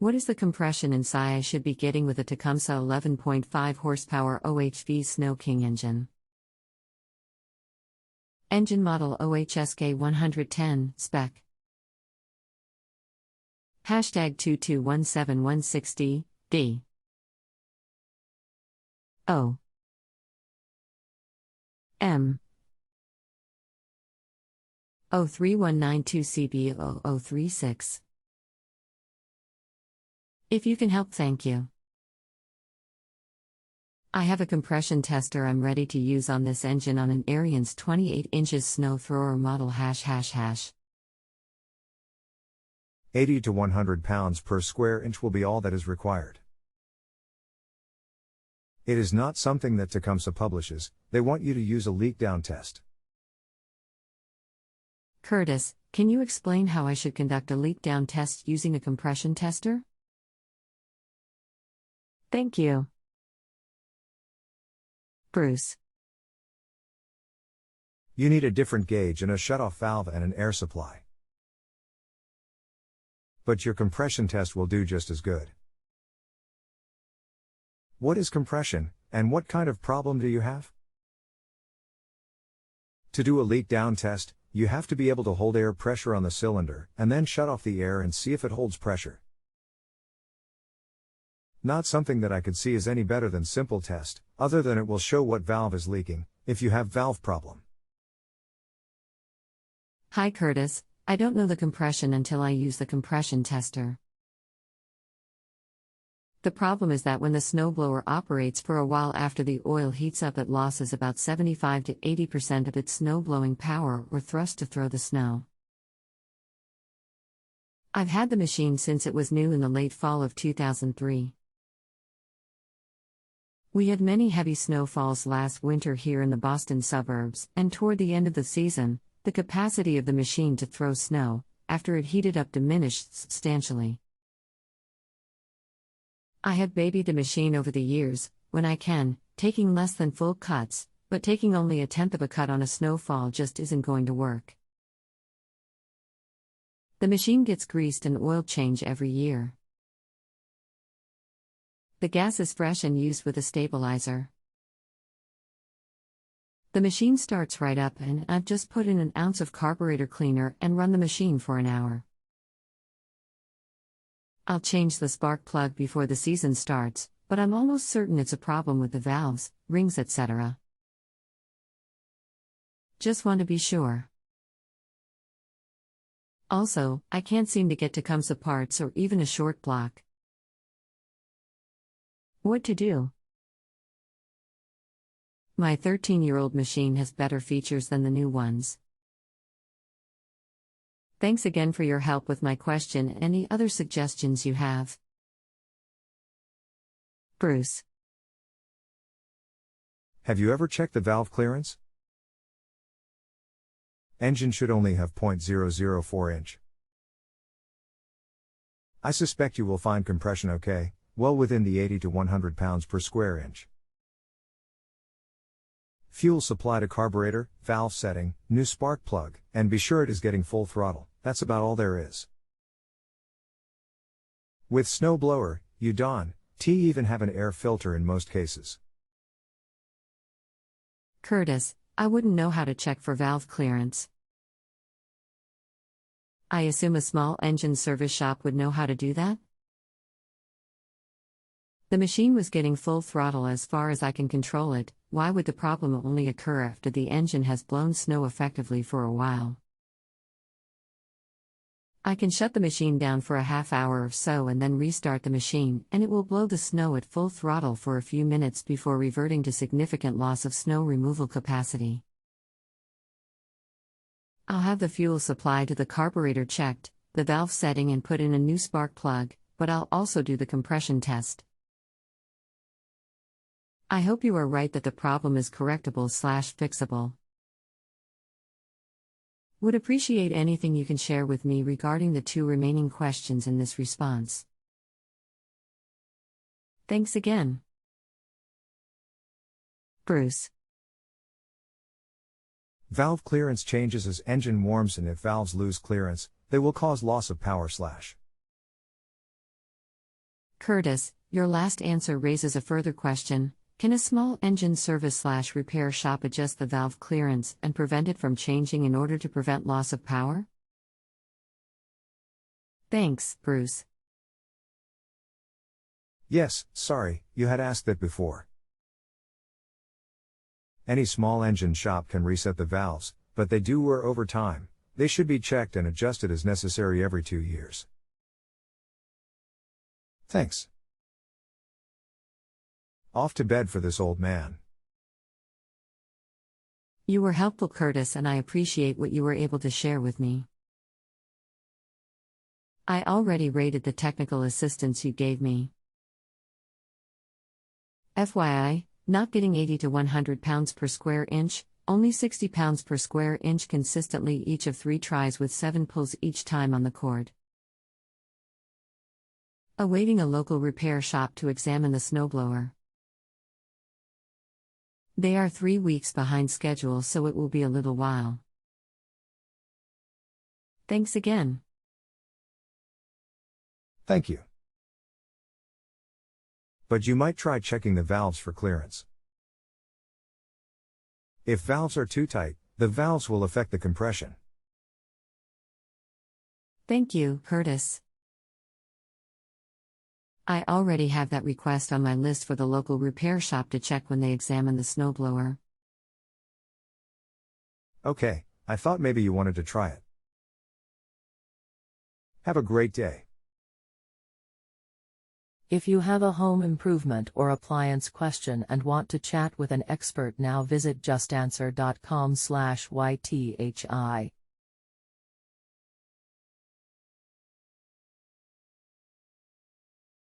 What is the compression and sigh I should be getting with a Tecumseh 11.5 horsepower OHV Snow King engine? Engine model OHSK 110, Spec. Hashtag 2217160, D. O. M. 03192CB0036. If you can help, thank you. I have a compression tester I'm ready to use on this engine on an Ariens 28 inches snow thrower model ###. 80 to 100 pounds per square inch will be all that is required. It is not something that Tecumseh publishes, they want you to use a leak down test. Curtis, can you explain how I should conduct a leak down test using a compression tester? Thank you. Bruce. You need a different gauge and a shutoff valve and an air supply. But your compression test will do just as good. What is compression, and what kind of problem do you have? To do a leak down test, you have to be able to hold air pressure on the cylinder, and then shut off the air and see if it holds pressure. Not something that I could see is any better than simple test, other than it will show what valve is leaking, if you have valve problem. Hi Curtis, I don't know the compression until I use the compression tester. The problem is that when the snowblower operates for a while after the oil heats up, it loses about 75 to 80% of its snowblowing power or thrust to throw the snow. I've had the machine since it was new in the late fall of 2003. We had many heavy snowfalls last winter here in the Boston suburbs, and toward the end of the season, the capacity of the machine to throw snow, after it heated up, diminished substantially. I have babied the machine over the years, when I can, taking less than full cuts, but taking only a tenth of a cut on a snowfall just isn't going to work. The machine gets greased and oil change every year. The gas is fresh and used with a stabilizer. The machine starts right up, and I've just put in an ounce of carburetor cleaner and run the machine for an hour. I'll change the spark plug before the season starts, but I'm almost certain it's a problem with the valves, rings, etc. Just want to be sure. Also, I can't seem to get Tecumseh parts or even a short block. What to do? My 13-year-old machine has better features than the new ones. Thanks again for your help with my question and any other suggestions you have. Bruce. Have you ever checked the valve clearance? Engine should only have 0.004 inch. I suspect you will find compression okay, well within the 80 to 100 pounds per square inch. Fuel supply to carburetor, valve setting, new spark plug, and be sure it is getting full throttle. That's about all there is. With snowblower, you don't even have an air filter in most cases. Curtis, I wouldn't know how to check for valve clearance. I assume a small engine service shop would know how to do that? The machine was getting full throttle as far as I can control it. Why would the problem only occur after the engine has blown snow effectively for a while? I can shut the machine down for a half hour or so and then restart the machine, and it will blow the snow at full throttle for a few minutes before reverting to significant loss of snow removal capacity. I'll have the fuel supply to the carburetor checked, the valve setting, and put in a new spark plug, but I'll also do the compression test. I hope you are right that the problem is correctable/fixable. Would appreciate anything you can share with me regarding the 2 remaining questions in this response. Thanks again. Bruce. Valve clearance changes as engine warms, and if valves lose clearance, they will cause loss of power/. Curtis, your last answer raises a further question. Can a small engine service/repair shop adjust the valve clearance and prevent it from changing in order to prevent loss of power? Thanks, Bruce. Yes, sorry, you had asked that before. Any small engine shop can reset the valves, but they do wear over time. They should be checked and adjusted as necessary every 2 years. Thanks. Off to bed for this old man. You were helpful, Curtis, and I appreciate what you were able to share with me. I already rated the technical assistance you gave me. FYI, not getting 80 to 100 pounds per square inch, only 60 pounds per square inch consistently each of 3 tries with 7 pulls each time on the cord. Awaiting a local repair shop to examine the snowblower. They are 3 weeks behind schedule, so it will be a little while. Thanks again. Thank you. But you might try checking the valves for clearance. If valves are too tight, the valves will affect the compression. Thank you, Curtis. I already have that request on my list for the local repair shop to check when they examine the snowblower. Okay, I thought maybe you wanted to try it. Have a great day. If you have a home improvement or appliance question and want to chat with an expert now, visit justanswer.com/ythi.